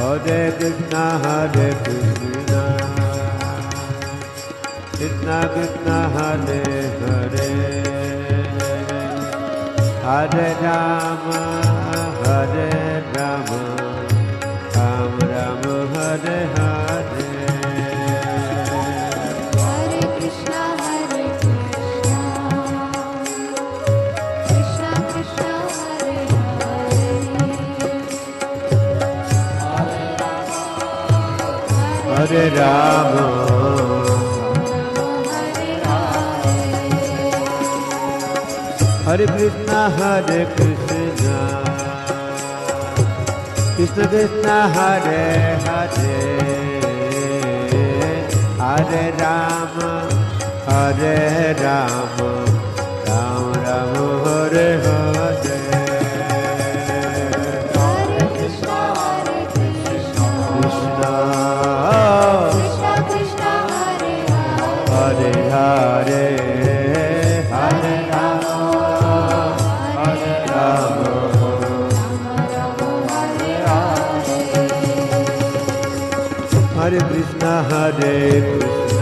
Hare Krishna, Hare Krishna, Krishna Krishna, Hare Hare, Hare Rama, Hare Rama, Ram Ram, Hare Hare. Hare Krishna, Hare Krishna, Krishna Krishna, Hare Hare, Hare Rama, Hare Krishna, Hare Krishna, Krishna Krishna, Hare Hare, Hare Rama, Hare Rama, Ram Ram, Hare Hare. Hare Krishna, Hare Krishna, Krishna, Krishna Krishna, Hare Hare Hare, Hare, Hare Rama, Hare Rama, Hare Krishna, Hare Krishna,